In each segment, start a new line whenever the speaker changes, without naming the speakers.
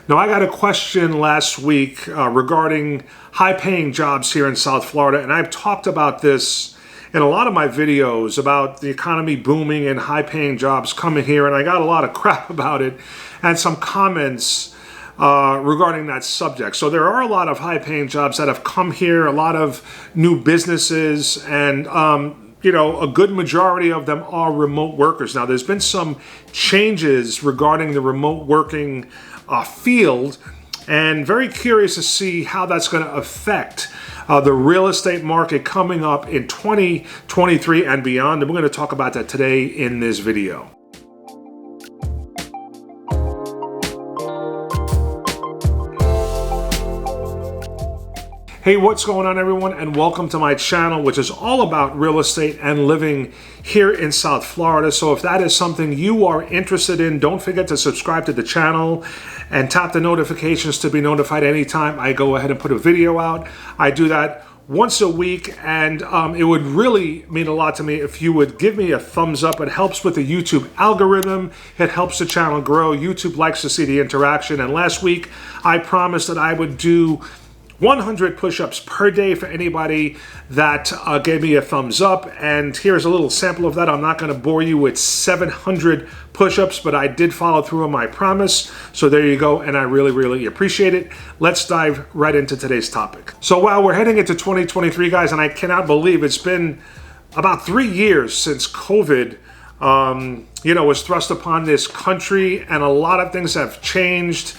Now, I got a question last week regarding high-paying jobs here in South Florida, and I've talked about this in a lot of my videos about the economy booming and high-paying jobs coming here, and I got a lot of crap about it and some comments regarding that subject. So there are a lot of high-paying jobs that have come here, a lot of new businesses, and a good majority of them are remote workers. Now, there's been some changes regarding the remote working field, and very curious to see how that's going to affect the real estate market coming up in 2023 and beyond. And we're going to talk about that today in this video. Hey, what's going on, everyone, and welcome to my channel, which is all about real estate and living here in South Florida. So if that is something you are interested in, don't forget to subscribe to the channel and tap the notifications to be notified anytime I go ahead and put a video out. I do that once a week, and it would really mean a lot to me if you would give me a thumbs up. It helps with the YouTube algorithm. It helps the channel grow. YouTube likes to see the interaction. And last week, I promised that I would do 100 push-ups per day for anybody that gave me a thumbs up, and here's a little sample of that. I'm not going to bore you with 700 push-ups, but I did follow through on my promise, so there you go, and I really appreciate it. Let's dive right into today's topic. So wow, we're heading into 2023, guys, and I cannot believe it's been about 3 years since COVID was thrust upon this country, and a lot of things have changed.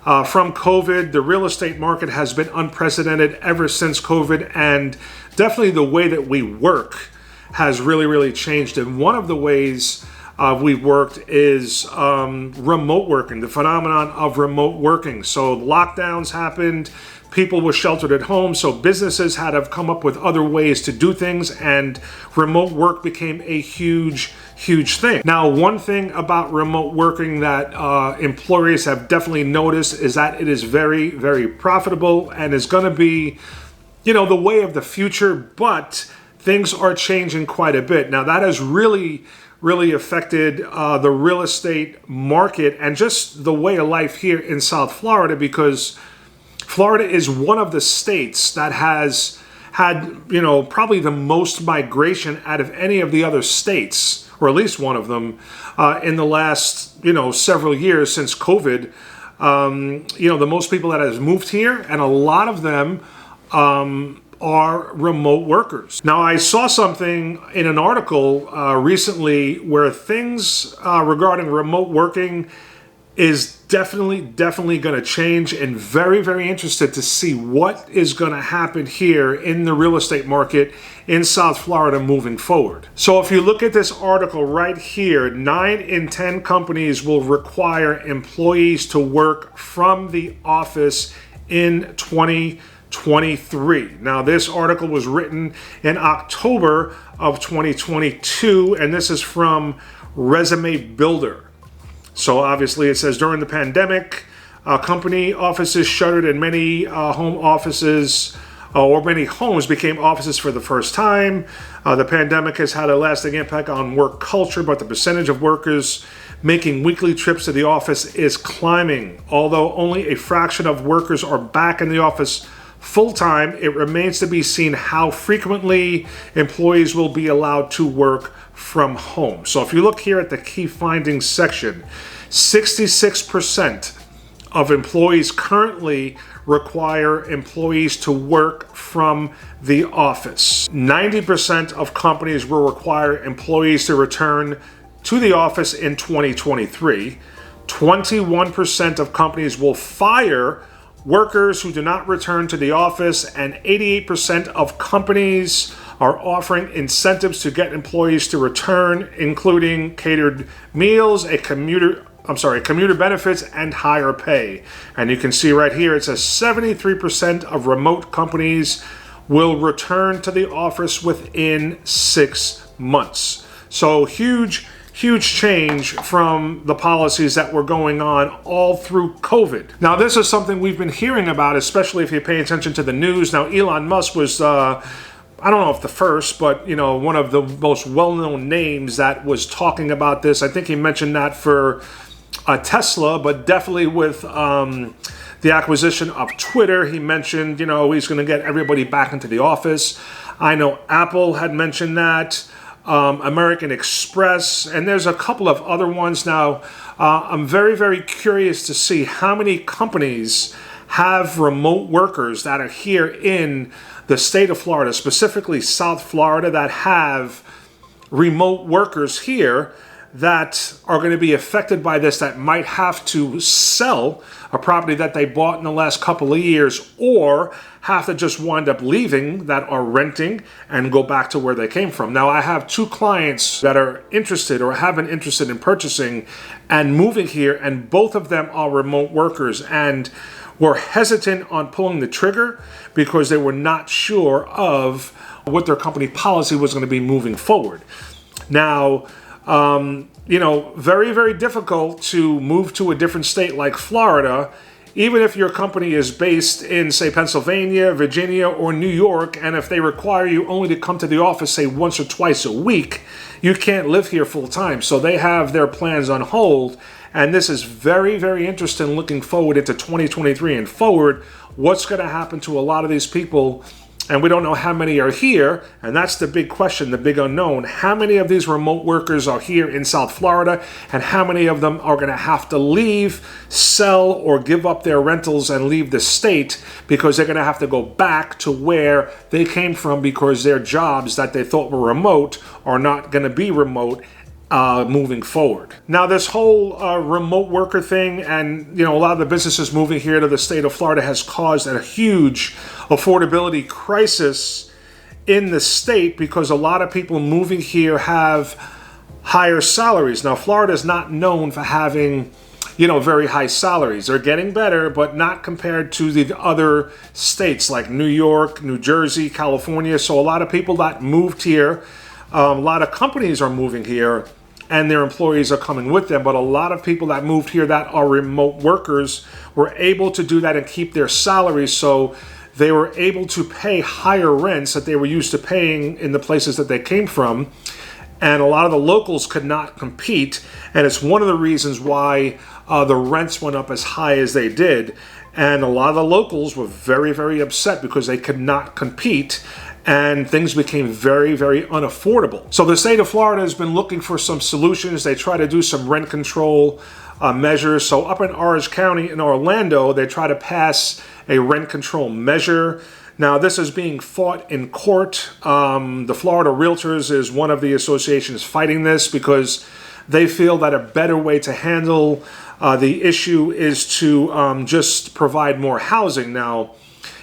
From COVID, the real estate market has been unprecedented ever since COVID, and definitely the way that we work has really changed. And one of the ways we've worked is remote working, the phenomenon of remote working. So lockdowns happened, people were sheltered at home, so businesses had to come up with other ways to do things, and remote work became a huge thing. Now, one thing about remote working that employers have definitely noticed is that it is very profitable and is going to be, the way of the future, but things are changing quite a bit. Now, that has really affected the real estate market and just the way of life here in South Florida, because Florida is one of the states that has had, probably the most migration out of any of the other states, or at least one of them, in the last, several years since COVID. The most people that has moved here, and a lot of them are remote workers. Now, I saw something in an article recently where things regarding remote working is definitely going to change, and very interested to see what is going to happen here in the real estate market in South Florida moving forward. So if you look at this article right here, 9 in 10 companies will require employees to work from the office in 2023. Now, this article was written in October of 2022, and this is from Resume Builder. So obviously it says, during the pandemic, company offices shuttered and many home offices or many homes became offices for the first time. The pandemic has had a lasting impact on work culture, but the percentage of workers making weekly trips to the office is climbing. Although only a fraction of workers are back in the office full-time, it remains to be seen how frequently employees will be allowed to work from home. So if you look here at the key findings section, 66% of employees currently require employees to work from the office. 90% of companies will require employees to return to the office in 2023. 21% of companies will fire workers who do not return to the office, and 88% of companies are offering incentives to get employees to return, including catered meals, commuter benefits, and higher pay. And you can see right here, it says 73% of remote companies will return to the office within 6 months. So huge change from the policies that were going on all through COVID. Now, this is something we've been hearing about, especially if you pay attention to the news. Now, Elon Musk was, I don't know if the first, but, one of the most well-known names that was talking about this. I think he mentioned that for Tesla, but definitely with the acquisition of Twitter, he mentioned, he's going to get everybody back into the office. I know Apple had mentioned that, American Express, and there's a couple of other ones. Now, I'm very, very curious to see how many companies have remote workers that are here in the state of Florida, specifically South Florida, that have remote workers here that are going to be affected by this, that might have to sell a property that they bought in the last couple of years, or have to just wind up leaving, that are renting and go back to where they came from. Now, I have two clients that are interested or have been interested in purchasing and moving here, and both of them are remote workers and were hesitant on pulling the trigger because they were not sure of what their company policy was going to be moving forward. Now, very, very difficult to move to a different state like Florida, even if your company is based in, say, Pennsylvania, Virginia, or New York, and if they require you only to come to the office, say, once or twice a week, you can't live here full time. So they have their plans on hold, and this is very, very interesting looking forward into 2023 and forward. What's going to happen to a lot of these people? And we don't know how many are here, and that's the big question, the big unknown. How many of these remote workers are here in South Florida, and how many of them are going to have to leave, sell, or give up their rentals and leave the state because they're going to have to go back to where they came from because their jobs that they thought were remote are not going to be remote moving forward. Now, this whole remote worker thing and, a lot of the businesses moving here to the state of Florida has caused a huge affordability crisis in the state because a lot of people moving here have higher salaries. Now, Florida is not known for having, very high salaries. They're getting better, but not compared to the other states like New York, New Jersey, California. So a lot of people that moved here, a lot of companies are moving here, and their employees are coming with them. But a lot of people that moved here that are remote workers were able to do that and keep their salaries. So they were able to pay higher rents that they were used to paying in the places that they came from. And a lot of the locals could not compete. And it's one of the reasons why the rents went up as high as they did. And a lot of the locals were very, very upset because they could not compete. And things became very, very unaffordable. So the state of Florida has been looking for some solutions. They try to do some rent control measures. So up in Orange County in Orlando, they try to pass a rent control measure. Now, this is being fought in court. The Florida Realtors is one of the associations fighting this because they feel that a better way to handle the issue is to just provide more housing. Now,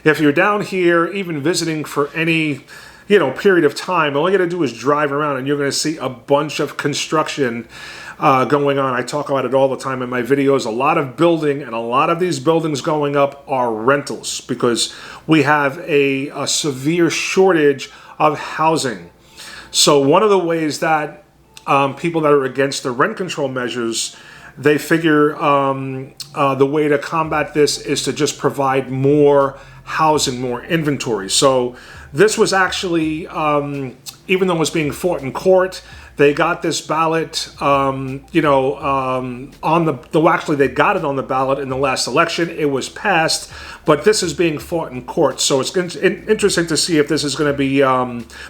if you're down here, even visiting for any, period of time, all you got to do is drive around and you're going to see a bunch of construction going on. I talk about it all the time in my videos. A lot of building, and a lot of these buildings going up are rentals because we have a severe shortage of housing. So one of the ways that people that are against the rent control measures, they figure the way to combat this is to just provide more housing, more inventory. So this was actually, even though it was being fought in court, they got this ballot, on actually they got it on the ballot in the last election. It was passed, but this is being fought in court. So it's interesting to see if this is going to be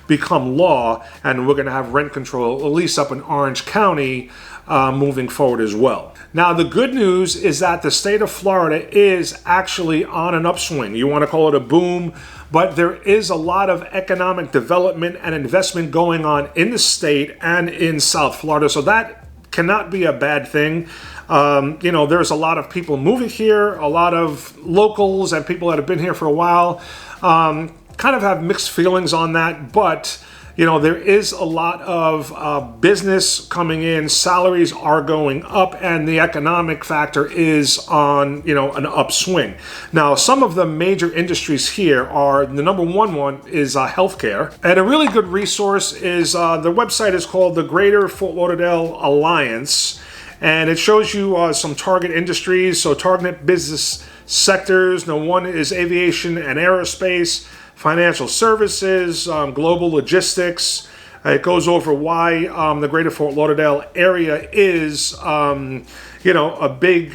become law, and we're going to have rent control, at least up in Orange County, moving forward as well. Now, the good news is that the state of Florida is actually on an upswing. You want to call it a boom, but there is a lot of economic development and investment going on in the state and in South Florida. So that cannot be a bad thing. There's a lot of people moving here, a lot of locals and people that have been here for a while. Kind of have mixed feelings on that, but there is a lot of business coming in, salaries are going up, and the economic factor is on, an upswing. Now, some of the major industries here are, the number one is healthcare. And a really good resource is, the website is called the Greater Fort Lauderdale Alliance, and it shows you some target industries, so target business sectors. Now, one is aviation and aerospace, financial services, global logistics, It goes over why the greater Fort Lauderdale area is, you know, a big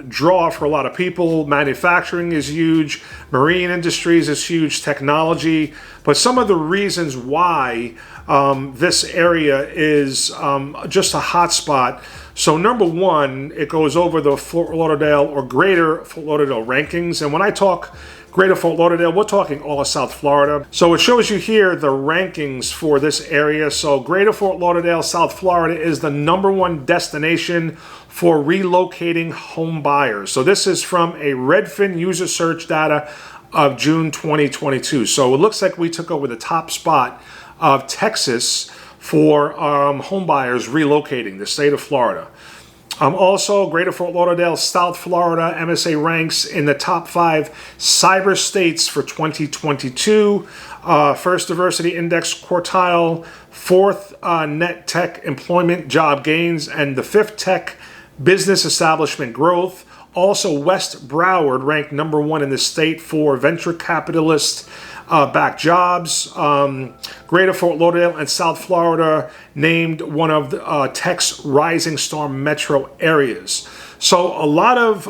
draw for a lot of people. Manufacturing is huge. Marine industries is huge. Technology. But some of the reasons why this area is just a hot spot. So number one, it goes over the Fort Lauderdale or greater Fort Lauderdale rankings. And when I talk greater Fort Lauderdale, we're talking all of South Florida. So it shows you here the rankings for this area. So greater Fort Lauderdale, South Florida is the #1 destination for relocating home buyers. So this is from a Redfin user search data of June 2022. So it looks like we took over the top spot of Texas for home buyers relocating the state of Florida. Also, greater Fort Lauderdale, South Florida, MSA ranks in the top 5 cyber states for 2022. First diversity index quartile, 4th net tech employment job gains, and the 5th tech business establishment growth. Also, West Broward ranked #1 in the state for venture capitalist backed jobs. Greater Fort Lauderdale and South Florida named one of the tech's rising star metro areas. So a lot of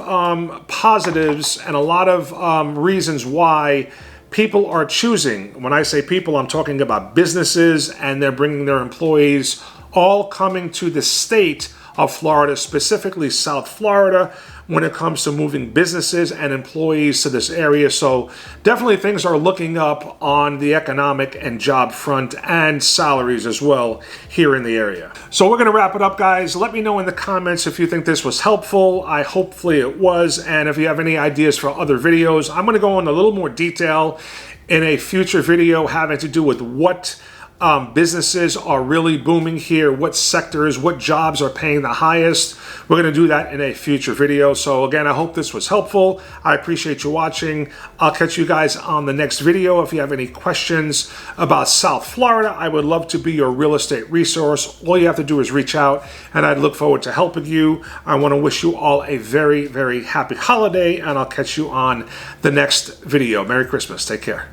positives and a lot of reasons why people are choosing. When I say people, I'm talking about businesses, and they're bringing their employees all coming to the state of Florida, specifically South Florida, when it comes to moving businesses and employees to this area. So definitely things are looking up on the economic and job front, and salaries as well here in the area. So we're going to wrap it up, guys. Let me know in the comments if you think this was helpful. Hopefully it was. And if you have any ideas for other videos, I'm going to go into a little more detail in a future video having to do with what businesses are really booming here, what sectors, what jobs are paying the highest. We're going to do that in a future video. So again, I hope this was helpful. I appreciate you watching. I'll catch you guys on the next video. If you have any questions about South Florida, I would love to be your real estate resource. All you have to do is reach out, and I'd look forward to helping you. I want to wish you all a very, very happy holiday, and I'll catch you on the next video. Merry Christmas. Take care.